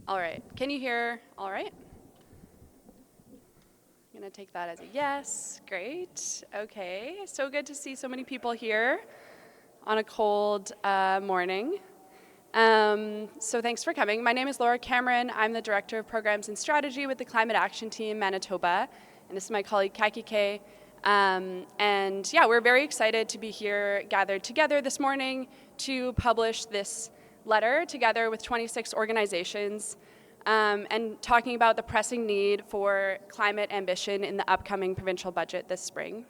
All right. Can you hear all right? I'm going to take that as a yes. Great. Okay. So good to see so many people here on a cold morning. So thanks for coming. My name is Laura Cameron. I'm the Director of Programs and Strategy with the Climate Action Team Manitoba. And this is my colleague Kaki K. And yeah, we're very excited to be here gathered together this morning to publish this letter together with 26 organizations and talking about the pressing need for climate ambition in the upcoming provincial budget this spring.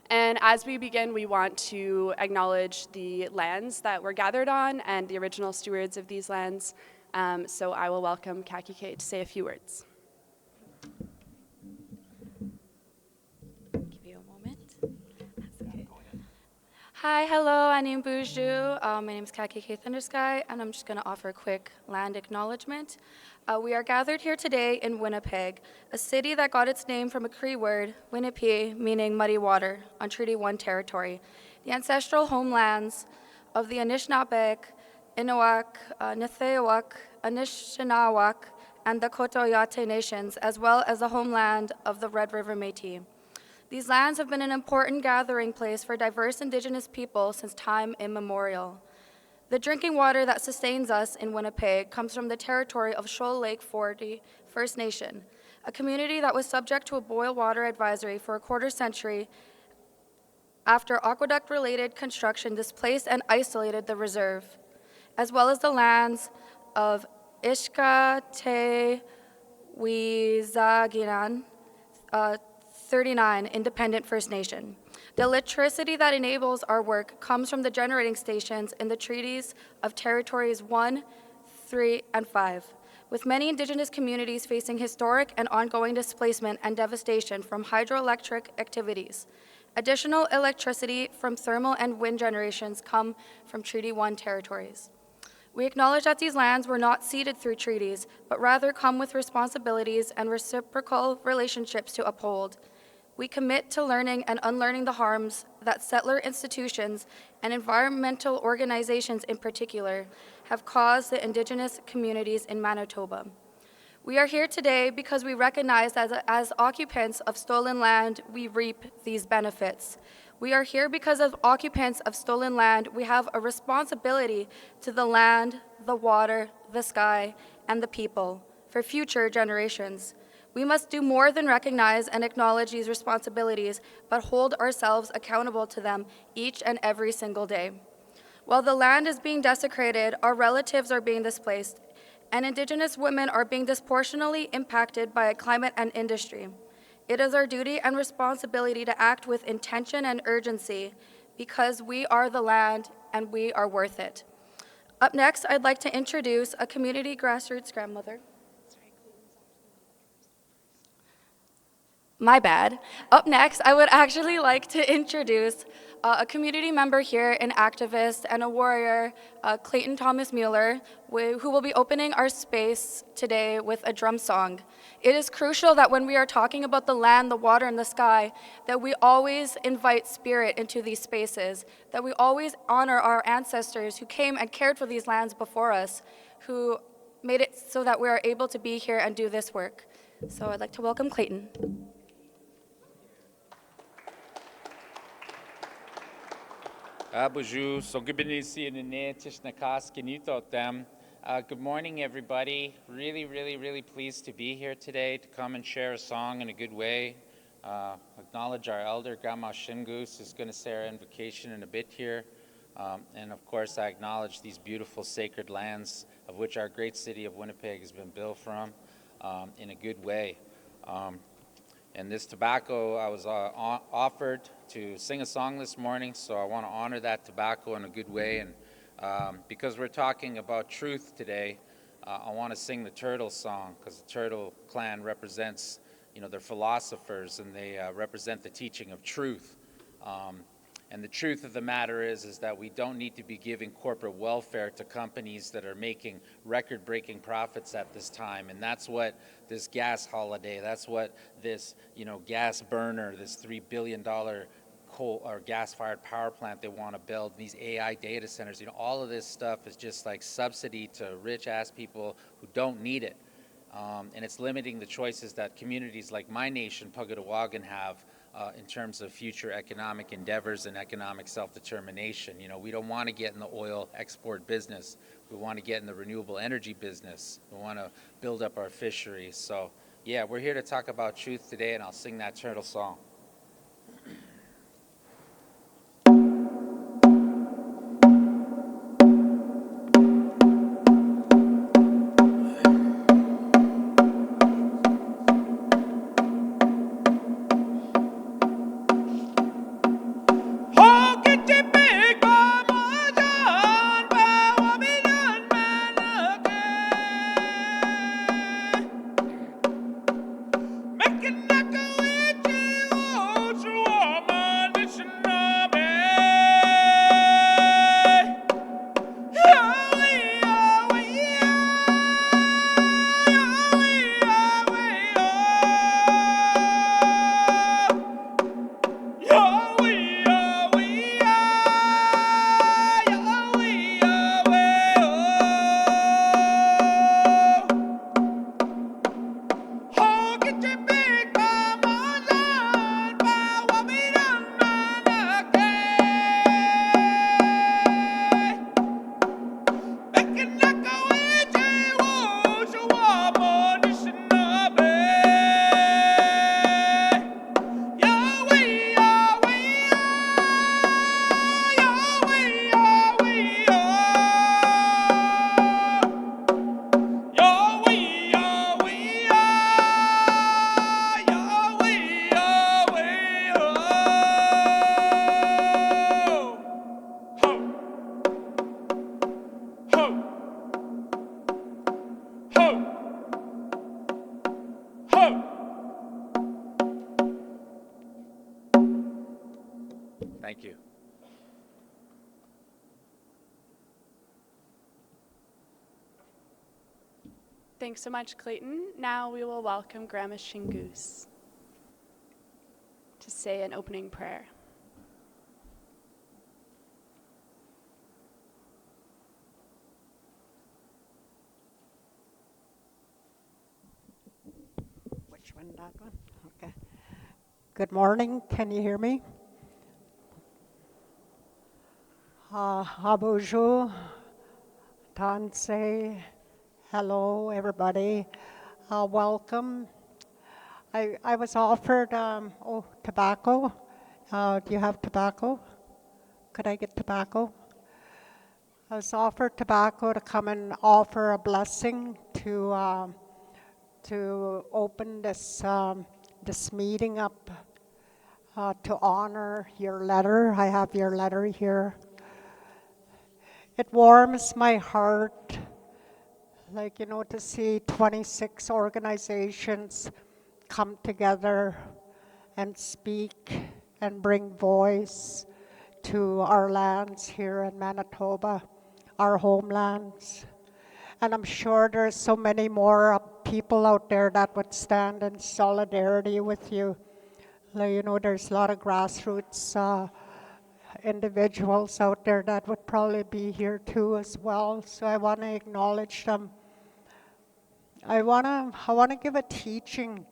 And as we begin, we want to acknowledge the lands that we're gathered on and the original stewards of these lands. So I will welcome Kaki K to say a few words. Give you a moment. Okay. Hi, hello, Anim Boujou. My name is Kaki K Thundersky, and I'm just going to offer a quick land acknowledgement. We are gathered here today in Winnipeg, a city that got its name from a Cree word, Winnipi, meaning muddy water, on Treaty 1 territory, the ancestral homelands of the Anishinaabeg, Innuak, Nithayawak, Anishinawak, and the Kotoyate nations, as well as the homeland of the Red River Métis. These lands have been an important gathering place for diverse Indigenous people since time immemorial. The drinking water that sustains us in Winnipeg comes from the territory of Shoal Lake 40 First Nation, a community that was subject to a boil water advisory for a quarter century after aqueduct-related construction displaced and isolated the reserve, as well as the lands of Ishka Te Wizaginan, 39 Independent First Nation. The electricity that enables our work comes from the generating stations in the treaties of Territories 1, 3, and 5, with many Indigenous communities facing historic and ongoing displacement and devastation from hydroelectric activities. Additional electricity from thermal and wind generations come from Treaty 1 territories. We acknowledge that these lands were not ceded through treaties, but rather come with responsibilities and reciprocal relationships to uphold. We commit to learning and unlearning the harms that settler institutions and environmental organizations in particular have caused the Indigenous communities in Manitoba. We are here today because we recognize that as occupants of stolen land, we reap these benefits. We are here because as occupants of stolen land, we have a responsibility to the land, the water, the sky, and the people for future generations. We must do more than recognize and acknowledge these responsibilities, but hold ourselves accountable to them each and every single day. While the land is being desecrated, our relatives are being displaced, and Indigenous women are being disproportionately impacted by climate and industry. It is our duty and responsibility to act with intention and urgency because we are the land and we are worth it. Up next, I'd like to introduce a community grassroots grandmother. My bad. Up next, I would actually like to introduce a community member here, an activist and a warrior, Clayton Thomas Mueller, who will be opening our space today with a drum song. It is crucial that when we are talking about the land, the water, and the sky, that we always invite spirit into these spaces, that we always honor our ancestors who came and cared for these lands before us, who made it so that we are able to be here and do this work. So I'd like to welcome Clayton. Bonjour, so good morning, everybody. Really pleased to be here today to come and share a song in a good way. Acknowledge our elder, Grandma Shingoose, is going to say our invocation in a bit here. And of course, I acknowledge these beautiful sacred lands of which our great city of Winnipeg has been built from in a good way. And this tobacco, I was offered to sing a song this morning, so I want to honor that tobacco in a good way. And because we're talking about truth today, I want to sing the Turtle song, because the Turtle clan represents, they're philosophers, and they represent the teaching of truth. And the truth of the matter is that we don't need to be giving corporate welfare to companies that are making record-breaking profits at this time. And that's what this gas holiday, that's what this, gas burner, this $3 billion coal or gas-fired power plant they want to build, these AI data centers, all of this stuff is just like subsidy to rich-ass people who don't need it. And it's limiting the choices that communities like my nation, Pugatawagan, have in terms of future economic endeavors and economic self-determination. We don't want to get in the oil export business. We want to get in the renewable energy business. We want to build up our fisheries. So, yeah, we're here to talk about truth today, and I'll sing that turtle song. Thank you. Thanks so much, Clayton. Now we will welcome Grandma Shingoose to say an opening prayer. Which one, that one? Okay. Good morning, can you hear me? Bonjour, Tanse, hello everybody, welcome. I was offered, tobacco. Do you have tobacco? Could I get tobacco? I was offered tobacco to come and offer a blessing to open this meeting up to honor your letter. I have your letter here. It warms my heart, to see 26 organizations come together and speak and bring voice to our lands here in Manitoba, our homelands. And I'm sure there's so many more people out there that would stand in solidarity with you. There's a lot of grassroots individuals out there that would probably be here too as well. So I want to acknowledge them. I want to give a teaching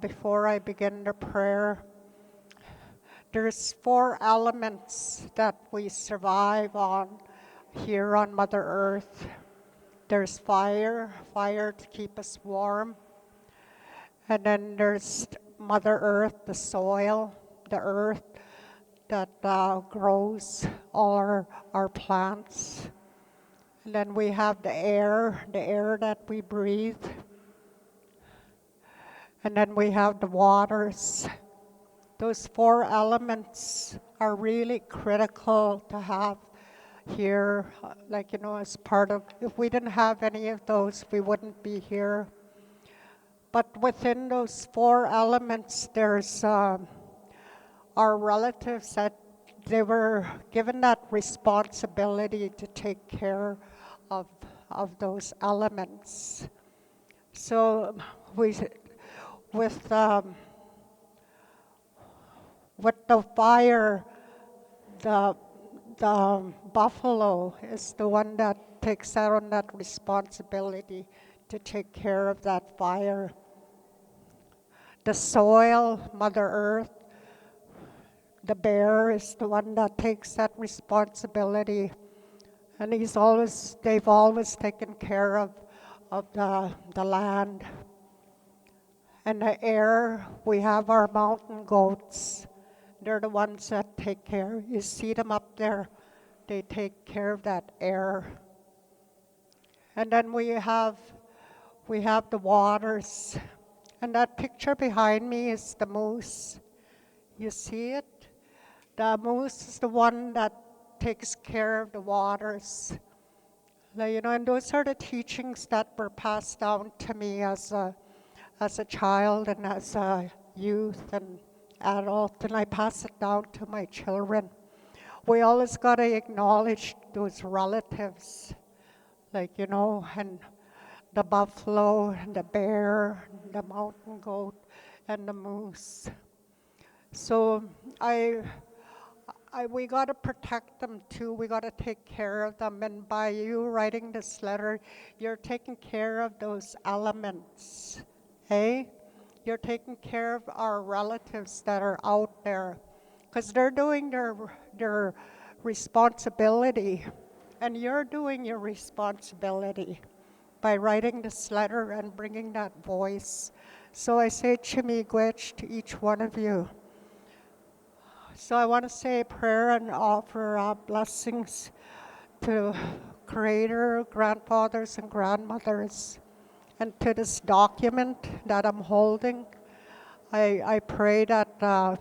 before I begin the prayer. There's 4 elements that we survive on here on Mother Earth. There's fire to keep us warm. And then there's Mother Earth, the soil, the earth that grows all our plants. And then we have the air that we breathe. And then we have the waters. Those 4 elements are really critical to have here, as part of, if we didn't have any of those, we wouldn't be here. But within those 4 elements, there's our relatives that they were given that responsibility to take care of those elements. So with with the fire, the buffalo is the one that takes on that responsibility to take care of that fire. The soil, Mother Earth, the bear is the one that takes that responsibility. And they've always taken care of the land. And the air, we have our mountain goats. They're the ones that take care. You see them up there. They take care of that air. And then we have the waters. And that picture behind me is the moose. You see it? The moose is the one that takes care of the waters. And those are the teachings that were passed down to me as a child and as a youth and adult, and I pass it down to my children. We always got to acknowledge those relatives, and the buffalo, and the bear, and the mountain goat, and the moose. So we got to protect them too. We got to take care of them. And by you writing this letter, you're taking care of those elements. Hey? You're taking care of our relatives that are out there, because they're doing their responsibility, and you're doing your responsibility by writing this letter and bringing that voice. So I say chimigwech to each one of you. So I want to say a prayer and offer blessings to Creator, grandfathers and grandmothers, and to this document that I'm holding. I pray that,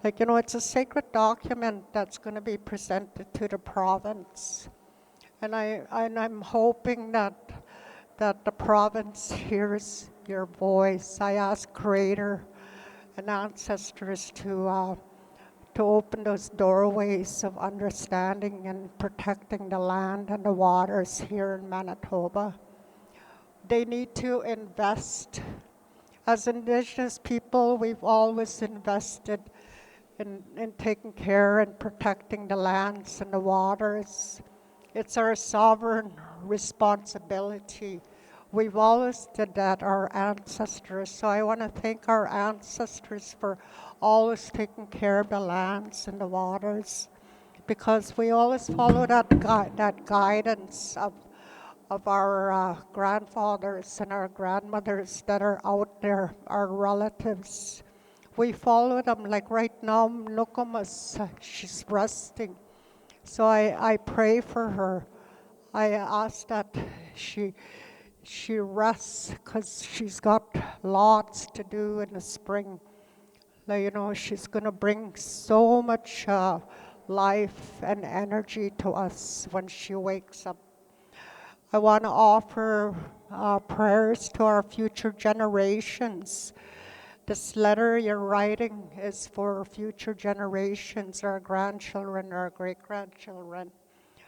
it's a sacred document that's going to be presented to the province. And I'm hoping that the province hears your voice. I ask Creator and ancestors to open those doorways of understanding and protecting the land and the waters here in Manitoba. They need to invest. As Indigenous people, we've always invested in taking care and protecting the lands and the waters. It's our sovereign responsibility. We've always did that, our ancestors. So I want to thank our ancestors for always taking care of the lands and the waters, because we always follow that guidance of our grandfathers and our grandmothers that are out there, our relatives. We follow them. Like right now, Nukumas, she's resting. So I pray for her. I ask that she rests, because she's got lots to do in the spring. She's going to bring so much life and energy to us when she wakes up. I want to offer prayers to our future generations. This letter you're writing is for future generations, our grandchildren, our great-grandchildren.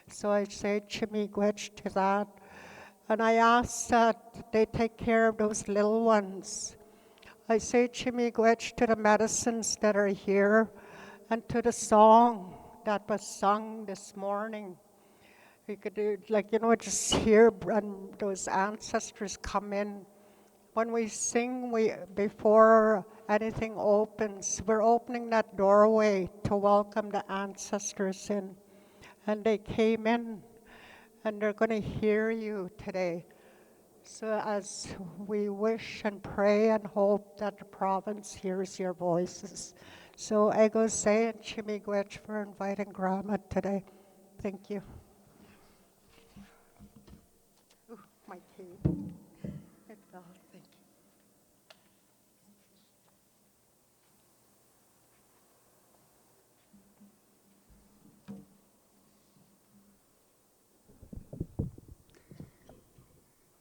So I say chimigwech to that. And I ask that they take care of those little ones. I say chimigwech to the medicines that are here and to the song that was sung this morning. We could do, just hear and those ancestors come in. When we sing, before anything opens, we're opening that doorway to welcome the ancestors in. And they came in, and they're going to hear you today. So as we wish and pray and hope that the province hears your voices. So ego say and chimigwech for inviting Grandma today. Thank you. Ooh, my key. It fell. Thank you.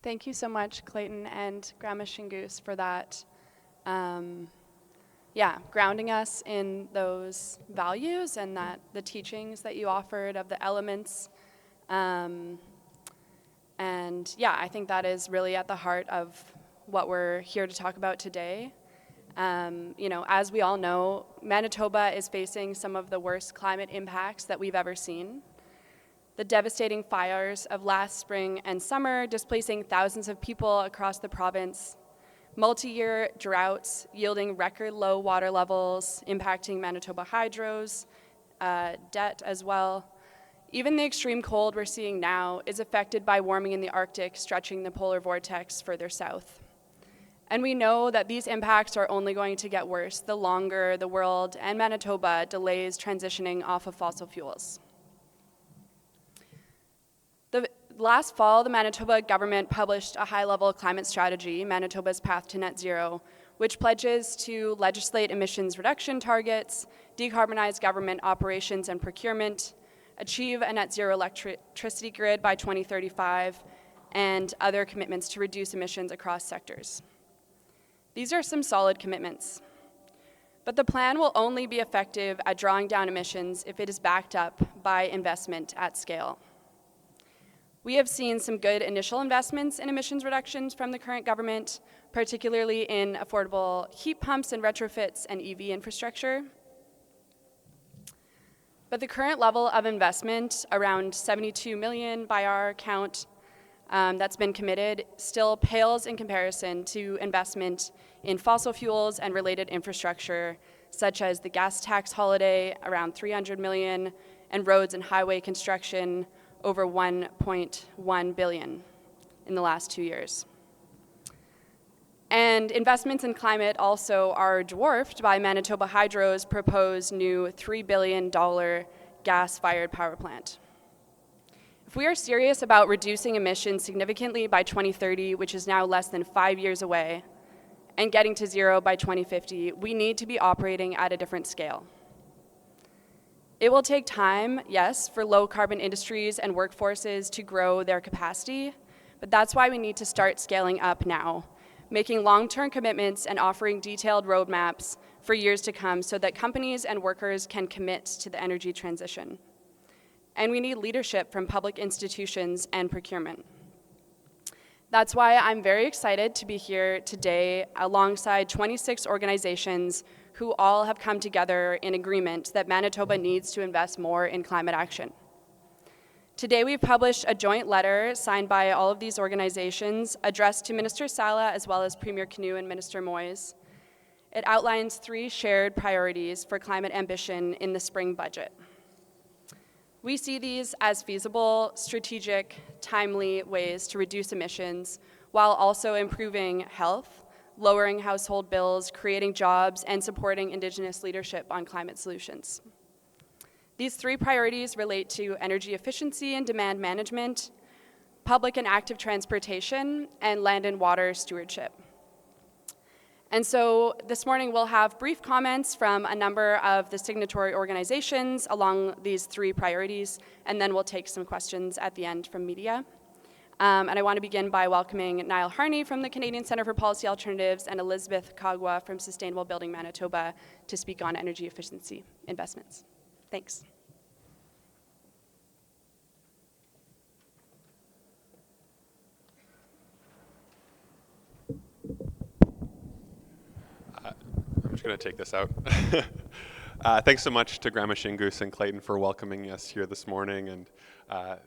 Thank you so much, Clayton and Grandma Shingoose, for that, grounding us in those values and that the teachings that you offered of the elements. I think that is really at the heart of what we're here to talk about today. As we all know, Manitoba is facing some of the worst climate impacts that we've ever seen. The devastating fires of last spring and summer displacing thousands of people across the province, multi-year droughts yielding record low water levels, impacting Manitoba hydros, debt as well. Even the extreme cold we're seeing now is affected by warming in the Arctic, stretching the polar vortex further south. And we know that these impacts are only going to get worse the longer the world and Manitoba delays transitioning off of fossil fuels. Last fall, the Manitoba government published a high-level climate strategy, Manitoba's Path to Net Zero, which pledges to legislate emissions reduction targets, decarbonize government operations and procurement, achieve a net zero electricity grid by 2035, and other commitments to reduce emissions across sectors. These are some solid commitments. But the plan will only be effective at drawing down emissions if it is backed up by investment at scale. We have seen some good initial investments in emissions reductions from the current government, particularly in affordable heat pumps and retrofits and EV infrastructure. But the current level of investment, around $72 million by our count, that's been committed, still pales in comparison to investment in fossil fuels and related infrastructure, such as the gas tax holiday, around $300 million, and roads and highway construction, over $1.1 billion in the last 2 years. And investments in climate also are dwarfed by Manitoba Hydro's proposed new $3 billion gas-fired power plant. If we are serious about reducing emissions significantly by 2030, which is now less than 5 years away, and getting to zero by 2050, we need to be operating at a different scale. It will take time, yes, for low-carbon industries and workforces to grow their capacity, but that's why we need to start scaling up now, making long-term commitments and offering detailed roadmaps for years to come so that companies and workers can commit to the energy transition. And we need leadership from public institutions and procurement. That's why I'm very excited to be here today alongside 26 organizations who all have come together in agreement that Manitoba needs to invest more in climate action. Today we've published a joint letter signed by all of these organizations addressed to Minister Sala as well as Premier Canoe and Minister Moyes. It outlines 3 shared priorities for climate ambition in the spring budget. We see these as feasible, strategic, timely ways to reduce emissions while also improving health, lowering household bills, creating jobs, and supporting Indigenous leadership on climate solutions. These 3 priorities relate to energy efficiency and demand management, public and active transportation, and land and water stewardship. And so this morning we'll have brief comments from a number of the signatory organizations along these 3 priorities, and then we'll take some questions at the end from media. And I want to begin by welcoming Niall Harney from the Canadian Centre for Policy Alternatives and Elizabeth Kagwa from Sustainable Building Manitoba to speak on energy efficiency investments. Thanks. I'm just going to take this out. Thanks so much to Grandma Shingoose and Clayton for welcoming us here this morning, and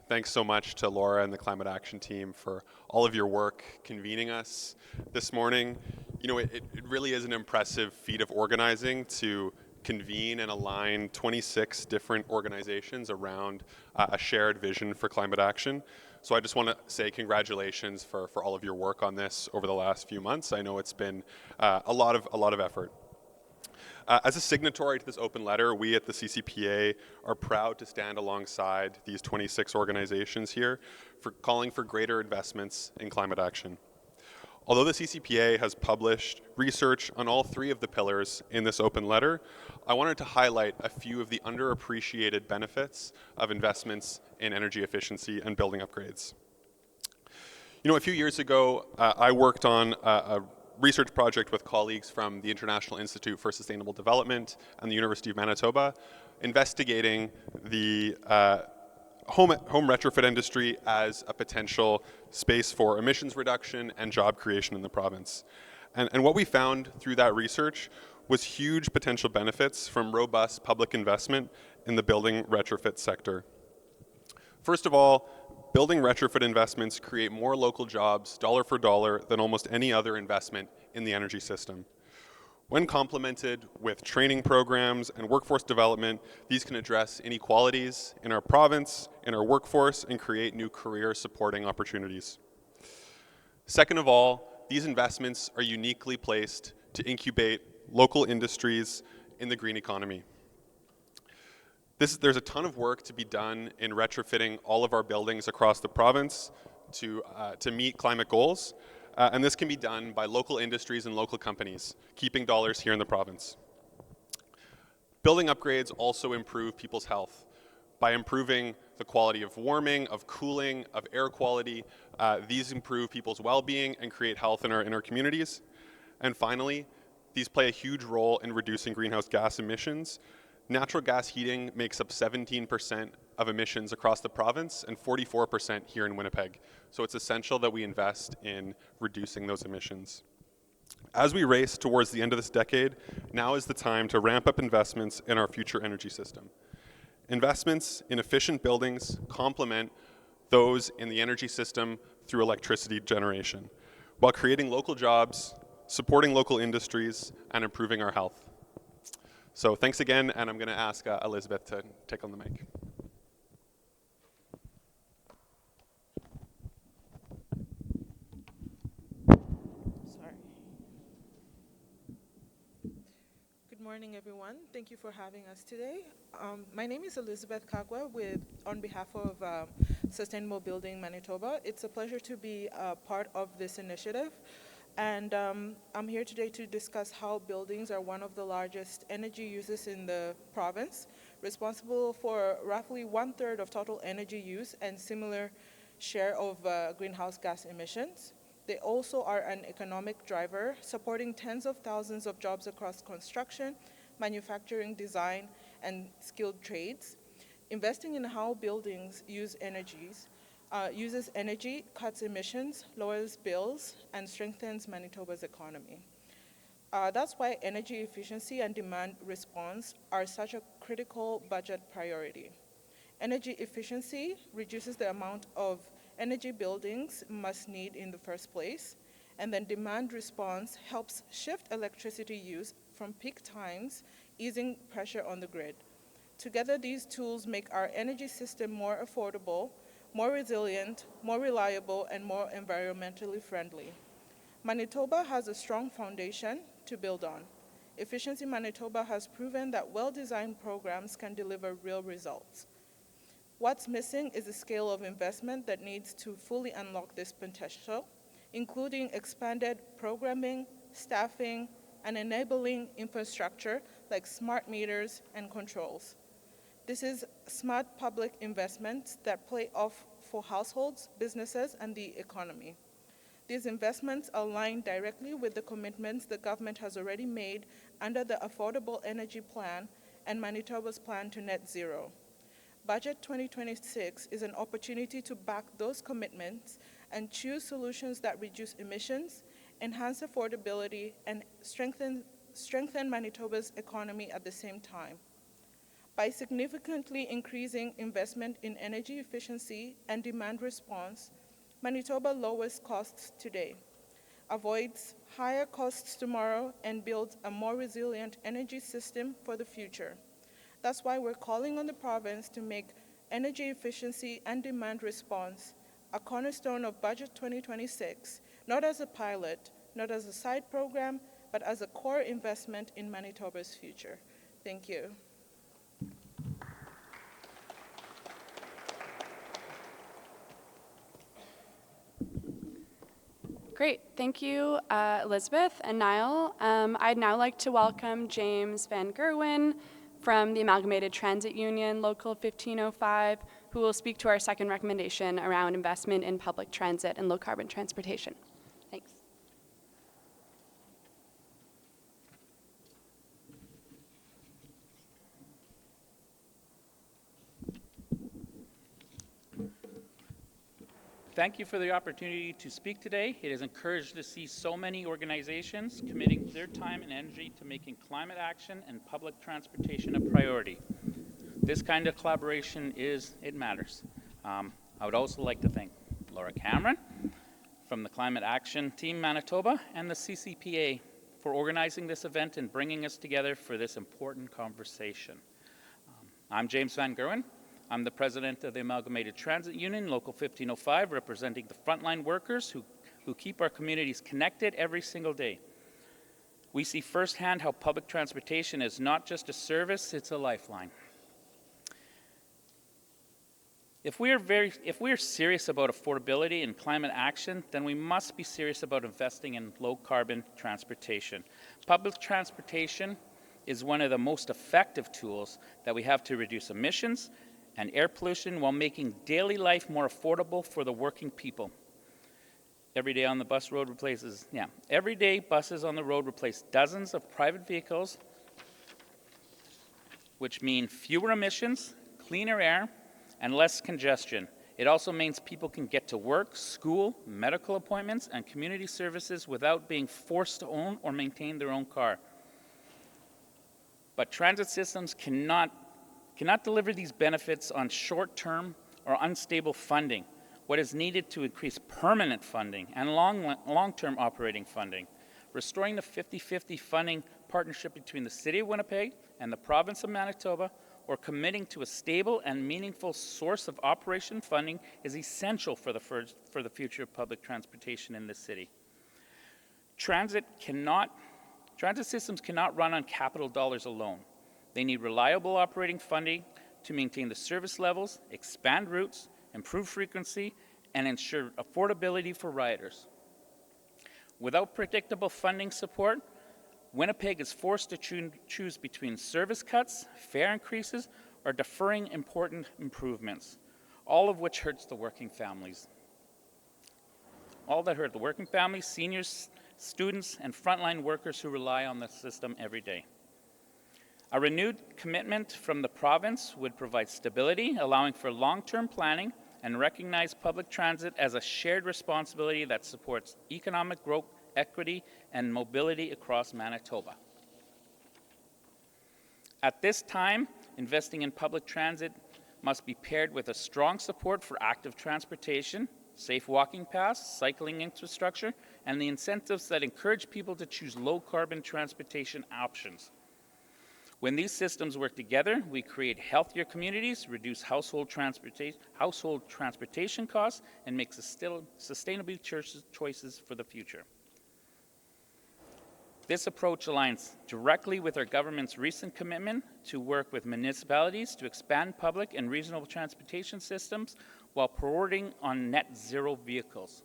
thanks so much to Laura and the Climate Action team for all of your work convening us this morning. You know, it really is an impressive feat of organizing to convene and align 26 different organizations around a shared vision for climate action. So I just want to say congratulations for all of your work on this over the last few months. I know it's been a lot of effort. As a signatory to this open letter, we at the CCPA are proud to stand alongside these 26 organizations here for calling for greater investments in climate action. Although the CCPA has published research on all 3 of the pillars in this open letter, I wanted to highlight a few of the underappreciated benefits of investments in energy efficiency and building upgrades. You know, a few years ago, I worked on a research project with colleagues from the International Institute for Sustainable Development and the University of Manitoba, investigating the home retrofit industry as a potential space for emissions reduction and job creation in the province. And what we found through that research was huge potential benefits from robust public investment in the building retrofit sector. First of all, building retrofit investments create more local jobs, dollar for dollar, than almost any other investment in the energy system. When complemented with training programs and workforce development, these can address inequalities in our province, in our workforce, and create new career supporting opportunities. Second of all, these investments are uniquely placed to incubate local industries in the green economy. There's a ton of work to be done in retrofitting all of our buildings across the province to meet climate goals. And this can be done by local industries and local companies, keeping dollars here in the province. Building upgrades also improve people's health by improving the quality of warming, of cooling, of air quality. These improve people's well-being and create health in our communities. And finally, these play a huge role in reducing greenhouse gas emissions. Natural gas heating makes up 17% of emissions across the province and 44% here in Winnipeg. So it's essential that we invest in reducing those emissions. As we race towards the end of this decade, now is the time to ramp up investments in our future energy system. Investments in efficient buildings complement those in the energy system through electricity generation, while creating local jobs, supporting local industries, and improving our health. So thanks again, and I'm going to ask Elizabeth to take on the mic. Sorry. Good morning, everyone. Thank you for having us today. My name is Elizabeth Kagwa on behalf of Sustainable Building Manitoba. It's a pleasure to be a part of this initiative. And I'm here today to discuss how buildings are one of the largest energy users in the province, responsible for roughly 1/3 of total energy use and similar share of greenhouse gas emissions. They also are an economic driver, supporting tens of thousands of jobs across construction, manufacturing, design, and skilled trades. Investing in how buildings uses energy, cuts emissions, lowers bills, and strengthens Manitoba's economy. That's why energy efficiency and demand response are such a critical budget priority. Energy efficiency reduces the amount of energy buildings must need in the first place, and then demand response helps shift electricity use from peak times, easing pressure on the grid. Together, these tools make our energy system more affordable, more resilient, more reliable, and more environmentally friendly. Manitoba has a strong foundation to build on. Efficiency Manitoba has proven that well-designed programs can deliver real results. What's missing is a scale of investment that needs to fully unlock this potential, including expanded programming, staffing, and enabling infrastructure like smart meters and controls. This is smart public investments that play off for households, businesses, and the economy. These investments align directly with the commitments the government has already made under the Affordable Energy Plan and Manitoba's plan to net zero. Budget 2026 is an opportunity to back those commitments and choose solutions that reduce emissions, enhance affordability, and strengthen Manitoba's economy at the same time. By significantly increasing investment in energy efficiency and demand response, Manitoba lowers costs today, avoids higher costs tomorrow, and builds a more resilient energy system for the future. That's why we're calling on the province to make energy efficiency and demand response a cornerstone of Budget 2026, not as a pilot, not as a side program, but as a core investment in Manitoba's future. Thank you. Great, thank you, Elizabeth and Niall. I'd now like to welcome James Van Gerwen from the Amalgamated Transit Union, Local 1505, who will speak to our second recommendation around investment in public transit and low-carbon transportation. Thanks. thank you for the opportunity to speak today. It is encouraging to see so many organizations committing their time and energy to making climate action and public transportation a priority. This kind of collaboration it matters. I would also like to thank Laura Cameron from the Climate Action Team Manitoba and the CCPA for organizing this event and bringing us together for this important conversation. I'm James Van Gerwen. I'm the president of the Amalgamated Transit Union, Local 1505, representing the frontline workers who keep our communities connected every single day. We see firsthand how public transportation is not just a service, it's a lifeline. If we are serious about affordability and climate action, then we must be serious about investing in low-carbon transportation. Public transportation is one of the most effective tools that we have to reduce emissions and air pollution while making daily life more affordable for the working people. Every day buses on the road replace dozens of private vehicles, which mean fewer emissions, cleaner air, and less congestion. It also means people can get to work, school, medical appointments, and community services without being forced to own or maintain their own car. But transit systems cannot deliver these benefits on short-term or unstable funding. What is needed to increase permanent funding and long-term operating funding. Restoring the 50-50 funding partnership between the City of Winnipeg and the Province of Manitoba, or committing to a stable and meaningful source of operation funding is essential for the future of public transportation in this city. Transit systems cannot run on capital dollars alone. They need reliable operating funding to maintain the service levels, expand routes, improve frequency, and ensure affordability for riders. Without predictable funding support, Winnipeg is forced to choose between service cuts, fare increases, or deferring important improvements, all of which hurts the working families. All that hurt the working families, seniors, students, and frontline workers who rely on the system every day. A renewed commitment from the province would provide stability, allowing for long-term planning, and recognize public transit as a shared responsibility that supports economic growth, equity, and mobility across Manitoba. At this time, investing in public transit must be paired with a strong support for active transportation, safe walking paths, cycling infrastructure, and the incentives that encourage people to choose low-carbon transportation options. When these systems work together, we create healthier communities, reduce household transportation costs, and make sustainable choices for the future. This approach aligns directly with our government's recent commitment to work with municipalities to expand public and regional transportation systems while priority on net zero vehicles.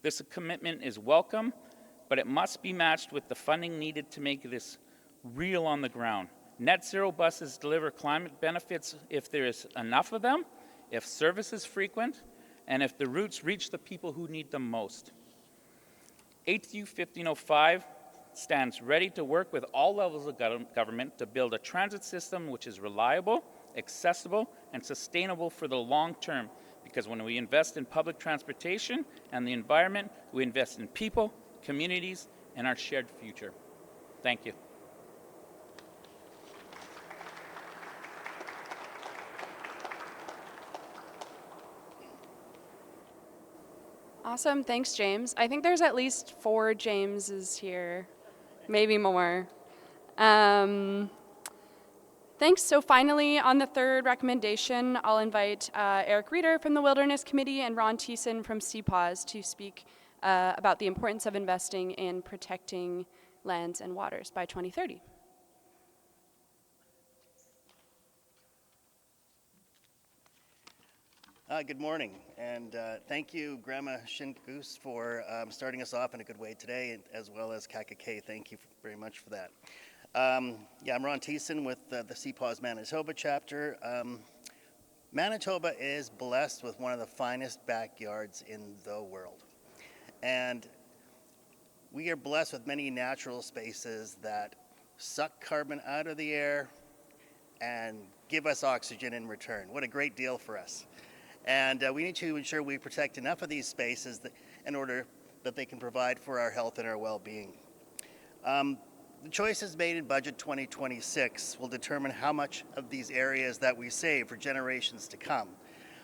This commitment is welcome, but it must be matched with the funding needed to make this real on the ground. Net zero buses deliver climate benefits if there is enough of them, if service is frequent, and if the routes reach the people who need them most. HU 1505 stands ready to work with all levels of government to build a transit system which is reliable, accessible, and sustainable for the long term, because when we invest in public transportation and the environment, we invest in people, communities, and our shared future. Thank you. Awesome, thanks, James. I think there's at least 4 Jameses here, maybe more. Thanks. So finally, on the third recommendation, I'll invite Eric Reeder from the Wilderness Committee and Ron Thiessen from CPAWS to speak about the importance of investing in protecting lands and waters by 2030. Good morning, and thank you, Grandma Shingoose, for starting us off in a good way today, as well as Kakake. Thank you very much for that. I'm Ron Thiessen with the CPAWS Manitoba chapter. Manitoba is blessed with one of the finest backyards in the world, and we are blessed with many natural spaces that suck carbon out of the air and give us oxygen in return. What a great deal for us. And we need to ensure we protect enough of these spaces in order that they can provide for our health and our well-being. The choices made in Budget 2026 will determine how much of these areas that we save for generations to come.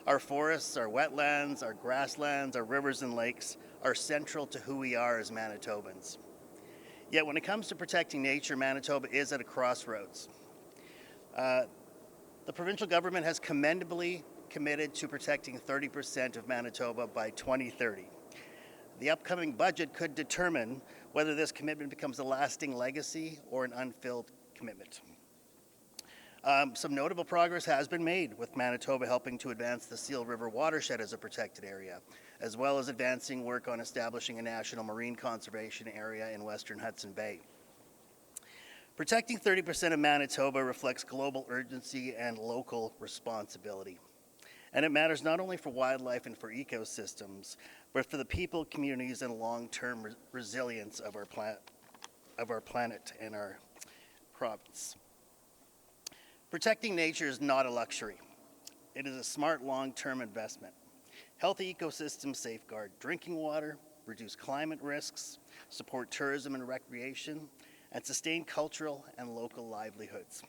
Our forests, our wetlands, our grasslands, our rivers and lakes are central to who we are as Manitobans. Yet when it comes to protecting nature, Manitoba is at a crossroads. The provincial government has commendably committed to protecting 30% of Manitoba by 2030. The upcoming budget could determine whether this commitment becomes a lasting legacy or an unfilled commitment. Some notable progress has been made, with Manitoba helping to advance the Seal River watershed as a protected area, as well as advancing work on establishing a national marine conservation area in western Hudson Bay. Protecting 30% of Manitoba reflects global urgency and local responsibility. And it matters not only for wildlife and for ecosystems, but for the people, communities, and long-term resilience of our planet and our province. Protecting nature is not a luxury. It is a smart long-term investment. Healthy ecosystems safeguard drinking water, reduce climate risks, support tourism and recreation, and sustain cultural and local livelihoods.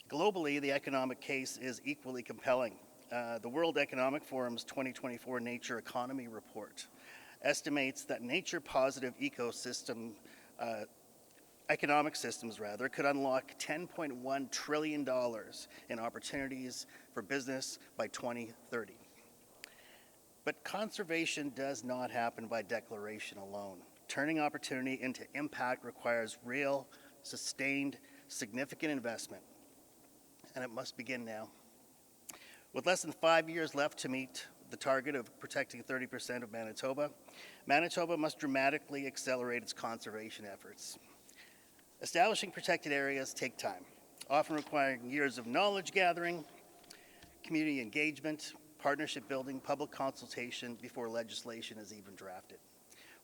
Globally, the economic case is equally compelling. The World Economic Forum's 2024 Nature Economy Report estimates that nature-positive economic systems could unlock $10.1 trillion in opportunities for business by 2030. But conservation does not happen by declaration alone. Turning opportunity into impact requires real, sustained, significant investment. And it must begin now. With less than 5 years left to meet the target of protecting 30% of Manitoba, Manitoba must dramatically accelerate its conservation efforts. Establishing protected areas take time, often requiring years of knowledge gathering, community engagement, partnership building, public consultation before legislation is even drafted.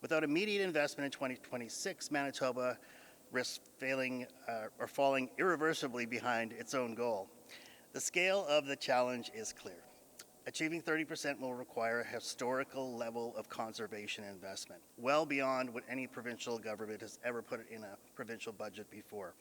Without immediate investment in 2026, Manitoba risks falling irreversibly behind its own goal. The scale of the challenge is clear. Achieving 30% will require a historical level of conservation investment, well beyond what any provincial government has ever put in a provincial budget before.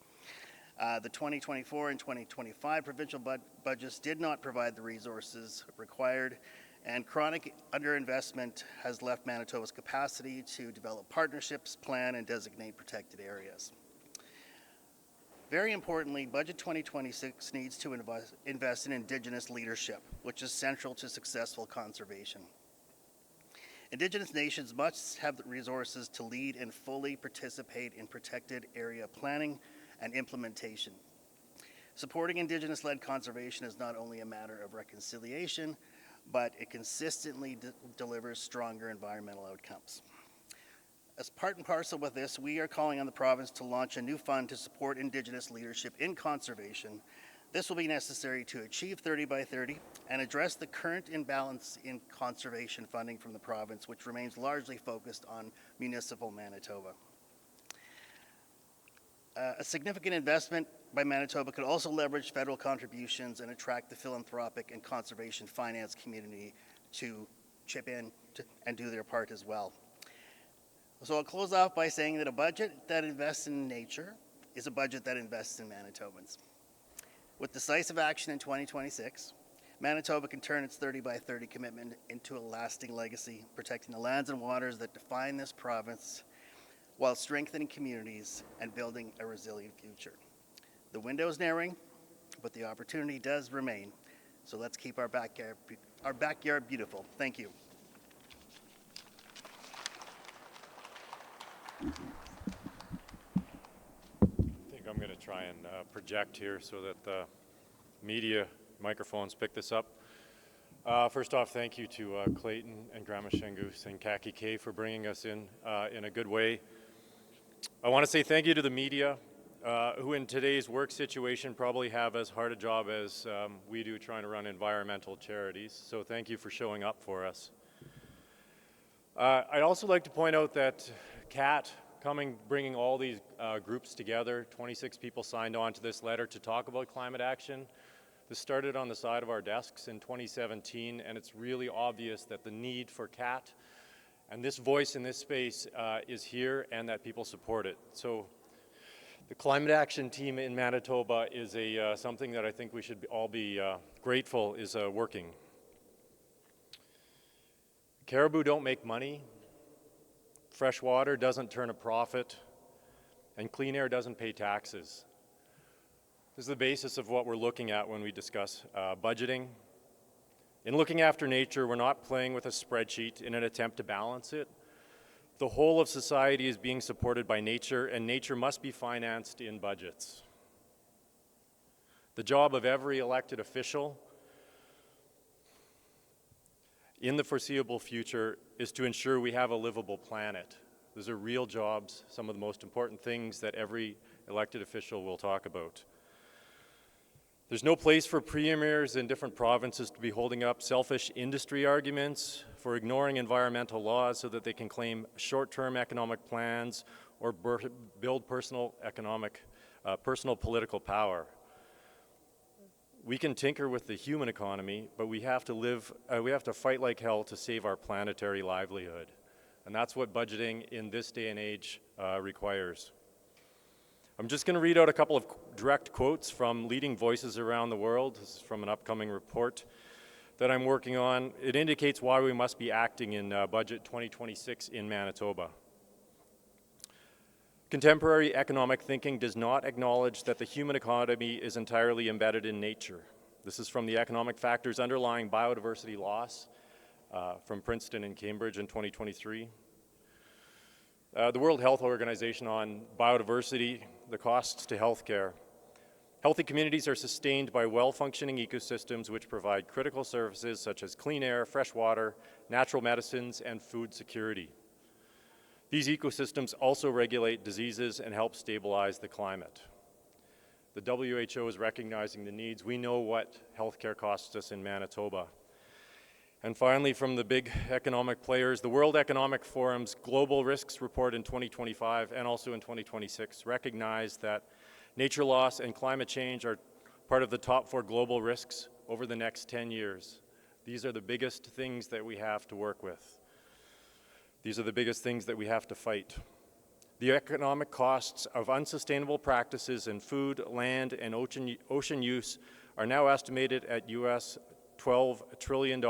The 2024 and 2025 provincial budgets did not provide the resources required, and chronic underinvestment has left Manitoba's capacity to develop partnerships, plan, and designate protected areas. Very importantly, Budget 2026 needs to invest in Indigenous leadership, which is central to successful conservation. Indigenous nations must have the resources to lead and fully participate in protected area planning and implementation. Supporting Indigenous-led conservation is not only a matter of reconciliation, but it consistently delivers stronger environmental outcomes. As part and parcel with this, we are calling on the province to launch a new fund to support Indigenous leadership in conservation. This will be necessary to achieve 30 by 30 and address the current imbalance in conservation funding from the province, which remains largely focused on municipal Manitoba. A significant investment by Manitoba could also leverage federal contributions and attract the philanthropic and conservation finance community to chip in and do their part as well. So I'll close off by saying that a budget that invests in nature is a budget that invests in Manitobans. With decisive action in 2026, Manitoba can turn its 30 by 30 commitment into a lasting legacy, protecting the lands and waters that define this province while strengthening communities and building a resilient future. The window is narrowing, but the opportunity does remain. So let's keep our backyard beautiful. Thank you. I think I'm going to try and project here so that the media microphones pick this up. First off, thank you to Clayton and Grandma Shingus and Kaki K for bringing us in a good way. I want to say thank you to the media, who in today's work situation probably have as hard a job as we do trying to run environmental charities. So thank you for showing up for us. I'd also like to point out that CAT bringing all these groups together, 26 people signed on to this letter to talk about climate action. This started on the side of our desks in 2017, and it's really obvious that the need for CAT and this voice in this space is here and that people support it. So the climate action team in Manitoba is something that I think we should all be grateful is working. Caribou don't make money, fresh water doesn't turn a profit, and clean air doesn't pay taxes. This is the basis of what we're looking at when we discuss budgeting. In looking after nature, we're not playing with a spreadsheet in an attempt to balance it. The whole of society is being supported by nature, and nature must be financed in budgets. The job of every elected official in the foreseeable future is to ensure we have a livable planet. Those are real jobs, some of the most important things that every elected official will talk about. There's no place for premiers in different provinces to be holding up selfish industry arguments for ignoring environmental laws so that they can claim short-term economic plans or build personal political power. We can tinker with the human economy, but we have to fight like hell to save our planetary livelihood. And that's what budgeting in this day and age requires. I'm just going to read out a couple of direct quotes from leading voices around the world. This is from an upcoming report that I'm working on. It indicates why we must be acting in Budget 2026 in Manitoba. Contemporary economic thinking does not acknowledge that the human economy is entirely embedded in nature. This is from the Economic Factors Underlying Biodiversity Loss from Princeton and Cambridge in 2023. The World Health Organization on biodiversity, the costs to healthcare. Healthy communities are sustained by well-functioning ecosystems which provide critical services such as clean air, fresh water, natural medicines, and food security. These ecosystems also regulate diseases and help stabilize the climate. The WHO is recognizing the needs. We know what healthcare costs us in Manitoba. And finally, from the big economic players, the World Economic Forum's Global Risks Report in 2025 and also in 2026 recognize that nature loss and climate change are part of the top 4 global risks over the next 10 years. These are the biggest things that we have to work with. These are the biggest things that we have to fight. The economic costs of unsustainable practices in food, land, and ocean use are now estimated at US $12 trillion,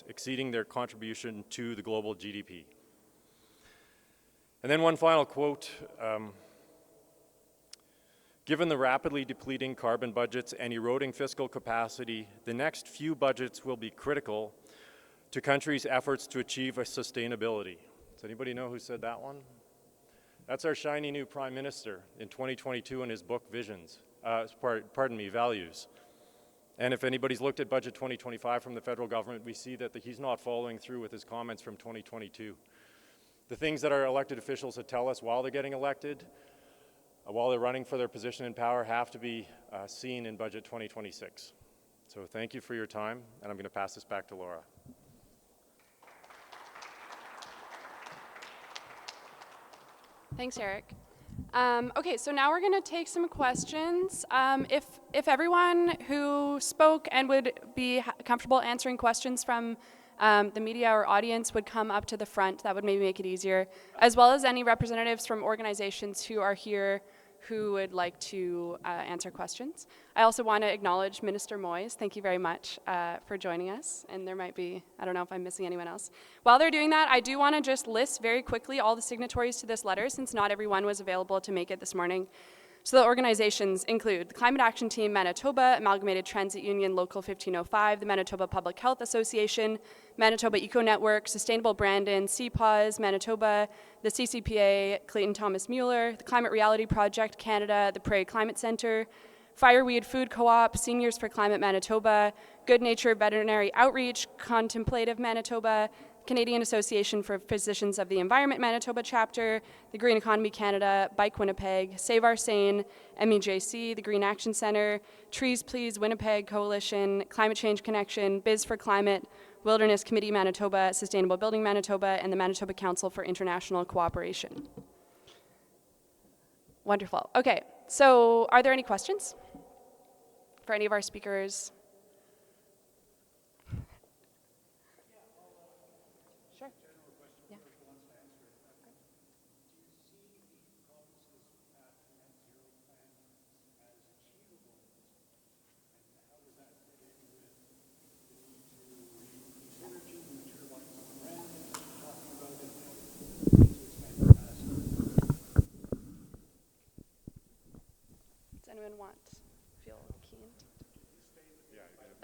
exceeding their contribution to the global GDP. And then one final quote. Given the rapidly depleting carbon budgets and eroding fiscal capacity, the next few budgets will be critical to countries' efforts to achieve a sustainability. Does anybody know who said that one? That's our shiny new Prime Minister in 2022 in his book Visions, Values. And if anybody's looked at Budget 2025 from the federal government, we see that he's not following through with his comments from 2022. The things that our elected officials tell us while they're getting elected, while they're running for their position in power, have to be seen in Budget 2026. So thank you for your time, and I'm going to pass this back to Laura. Thanks, Eric. Okay, so now we're going to take some questions. If everyone who spoke and would be comfortable answering questions from the media or audience would come up to the front, that would maybe make it easier, as well as any representatives from organizations who are here who would like to answer questions. I also want to acknowledge Minister Moyes. Thank you very much for joining us. And there might be, I don't know if I'm missing anyone else. While they're doing that, I do want to just list very quickly all the signatories to this letter, since not everyone was available to make it this morning. So the organizations include the Climate Action Team Manitoba, Amalgamated Transit Union Local 1505, the Manitoba Public Health Association, Manitoba Eco-Network, Sustainable Brandon, CPAWS, Manitoba, the CCPA, Clayton Thomas Mueller, the Climate Reality Project Canada, the Prairie Climate Centre, Fireweed Food Co-op, Seniors for Climate Manitoba, Good Nature Veterinary Outreach, Contemplative Manitoba, Canadian Association for Physicians of the Environment Manitoba chapter, the Green Economy Canada, Bike Winnipeg, Save Our Seine, MEJC, the Green Action Centre, Trees Please Winnipeg Coalition, Climate Change Connection, Biz for Climate, Wilderness Committee Manitoba, Sustainable Building Manitoba, and the Manitoba Council for International Cooperation. Wonderful. Okay, so are there any questions for any of our speakers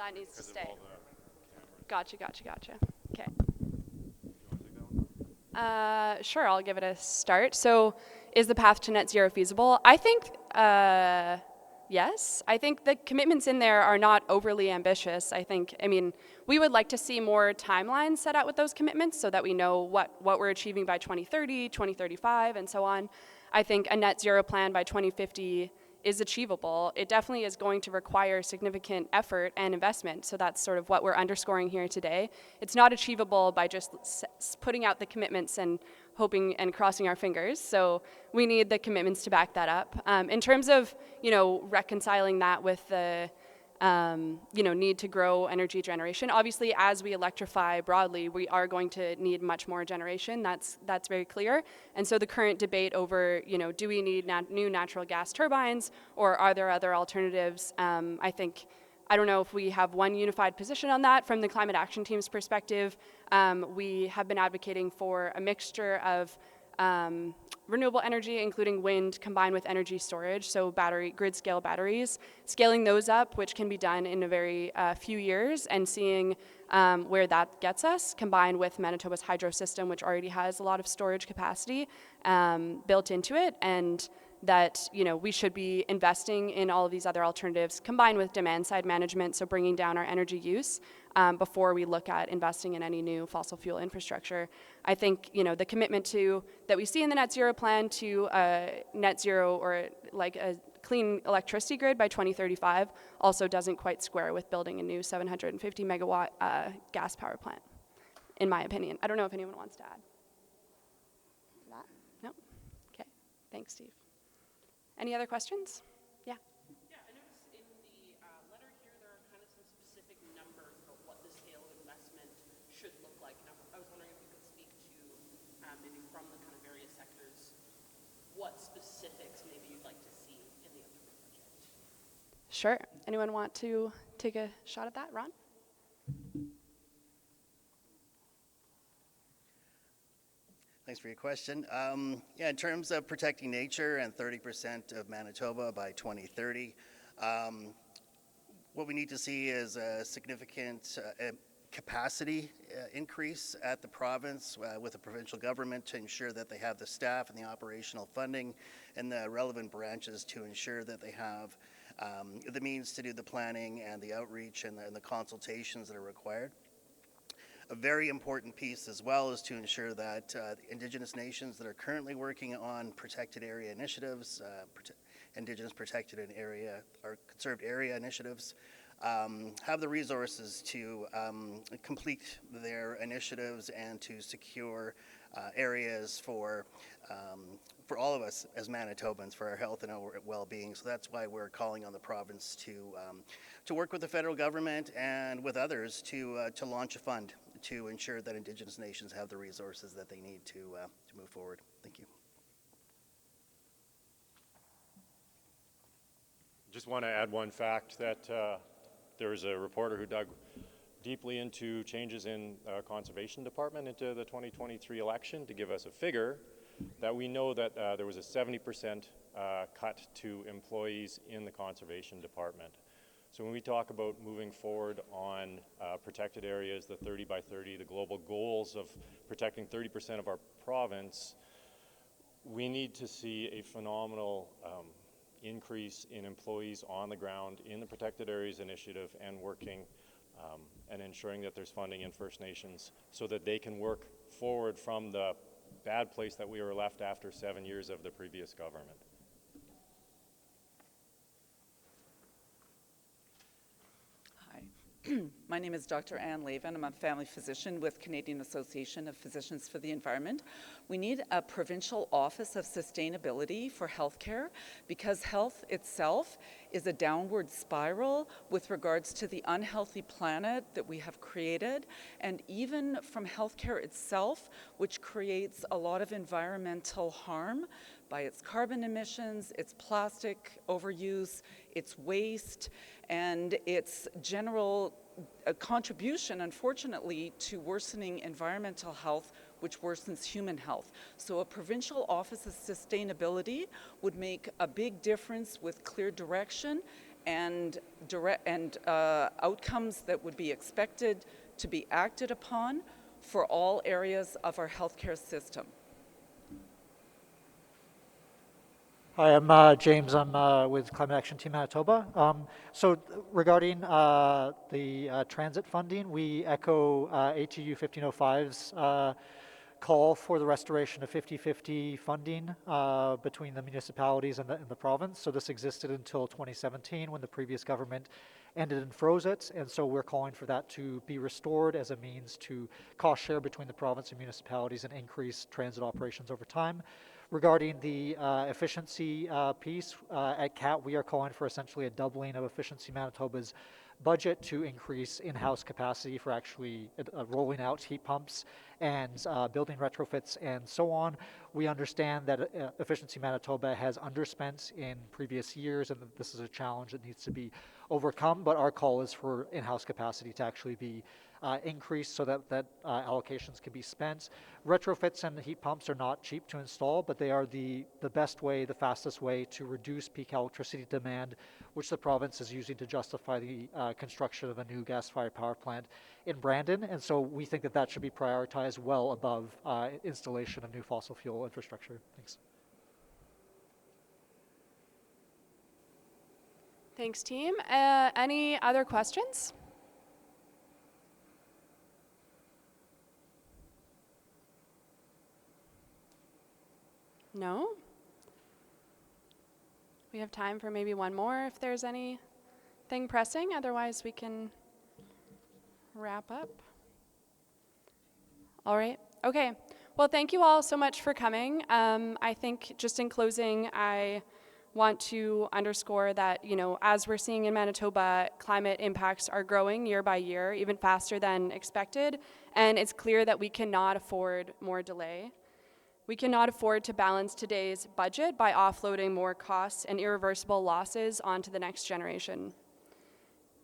that needs to because of stay. all the Gotcha. Okay. Sure, I'll give it a start. So, is the path to net zero feasible? I think yes. I think the commitments in there are not overly ambitious. I mean, we would like to see more timelines set out with those commitments so that we know what we're achieving by 2030, 2035, and so on. I think a net zero plan by 2050 is achievable. It definitely is going to require significant effort and investment, so that's sort of what we're underscoring here today. It's not achievable by just putting out the commitments and hoping and crossing our fingers, so we need the commitments to back that up. In terms of, reconciling that with the need to grow energy generation. Obviously, as we electrify broadly, we are going to need much more generation. That's very clear. And so the current debate over, do we need new natural gas turbines, or are there other alternatives? I don't know if we have one unified position on that. From the climate action team's perspective, we have been advocating for a mixture of renewable energy, including wind, combined with energy storage, so grid scale batteries, scaling those up, which can be done in a very few years, and seeing where that gets us, combined with Manitoba's hydro system, which already has a lot of storage capacity built into it, and that we should be investing in all of these other alternatives, combined with demand side management, so bringing down our energy use before we look at investing in any new fossil fuel infrastructure. I think the commitment that we see in the net zero plan to net zero or like a clean electricity grid by 2035 also doesn't quite square with building a new 750 megawatt gas power plant, in my opinion. I don't know if anyone wants to add that. No? Okay. Thanks, Steve. Any other questions? Yeah. Yeah, I noticed in the letter here there are kind of some specific numbers about what the scale of investment should look like. And I was wondering if you could speak to maybe from the kind of various sectors, what specifics maybe you'd like to see in the upcoming budget. Sure. Anyone want to take a shot at that? Ron? Thanks for your question. In terms of protecting nature and 30% of Manitoba by 2030, what we need to see is a significant capacity increase at the province with the provincial government to ensure that they have the staff and the operational funding and the relevant branches to ensure that they have the means to do the planning and the outreach and the consultations that are required. A very important piece as well is to ensure that Indigenous nations that are currently working on protected area initiatives, Indigenous protected area or conserved area initiatives, have the resources to complete their initiatives and to secure areas for all of us as Manitobans, for our health and our well-being. So that's why we're calling on the province to work with the federal government and with others to launch a fund to ensure that Indigenous nations have the resources that they need to move forward. Thank you. Just want to add one fact that there was a reporter who dug deeply into changes in conservation department into the 2023 election to give us a figure that we know that there was a 70% cut to employees in the conservation department. So when we talk about moving forward on protected areas, the 30 by 30, the global goals of protecting 30% of our province, we need to see a phenomenal increase in employees on the ground in the Protected Areas Initiative and working and ensuring that there's funding in First Nations so that they can work forward from the bad place that we were left after 7 years of the previous government. My name is Dr. Ann Lavin. I'm a family physician with Canadian Association of Physicians for the Environment. We need a provincial office of sustainability for healthcare because health itself is a downward spiral with regards to the unhealthy planet that we have created, and even from healthcare itself, which creates a lot of environmental harm by its carbon emissions, its plastic overuse, its waste, and its general contribution, unfortunately, to worsening environmental health, which worsens human health. So a provincial office of sustainability would make a big difference with clear direction and outcomes that would be expected to be acted upon for all areas of our healthcare system. Hi, I'm James. I'm with Climate Action Team Manitoba. So regarding the transit funding, we echo ATU 1505's call for the restoration of 50-50 funding between the municipalities and the province. So this existed until 2017 when the previous government ended and froze it, and so we're calling for that to be restored as a means to cost share between the province and municipalities and increase transit operations over time. Regarding the efficiency piece, at CAT we are calling for essentially a doubling of Efficiency Manitoba's budget to increase in-house capacity for actually rolling out heat pumps and building retrofits and so on. We understand that Efficiency Manitoba has underspent in previous years, and this is a challenge that needs to be overcome, but our call is for in-house capacity to actually be increased so that allocations can be spent. Retrofits and heat pumps are not cheap to install, but they are the best way, the fastest way to reduce peak electricity demand, which the province is using to justify the construction of a new gas-fired power plant in Brandon. And so we think that that should be prioritized well above installation of new fossil fuel infrastructure. Thanks. Thanks, team. Any other questions? No? We have time for maybe one more if there's anything pressing. Otherwise, we can wrap up. All right. Okay. Well, thank you all so much for coming. I think just in closing, I want to underscore that, as we're seeing in Manitoba, climate impacts are growing year by year, even faster than expected, and it's clear that we cannot afford more delay. We cannot afford to balance today's budget by offloading more costs and irreversible losses onto the next generation.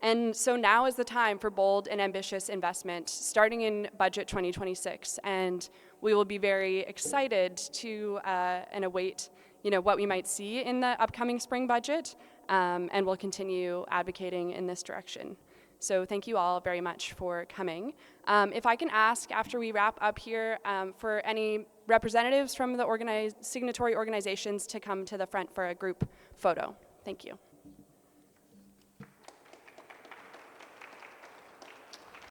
And so now is the time for bold and ambitious investment, starting in Budget 2026, and we will be very excited to and await what we might see in the upcoming spring budget, and we'll continue advocating in this direction. So thank you all very much for coming. If I can ask, after we wrap up here, for any representatives from the signatory organizations to come to the front for a group photo. Thank you.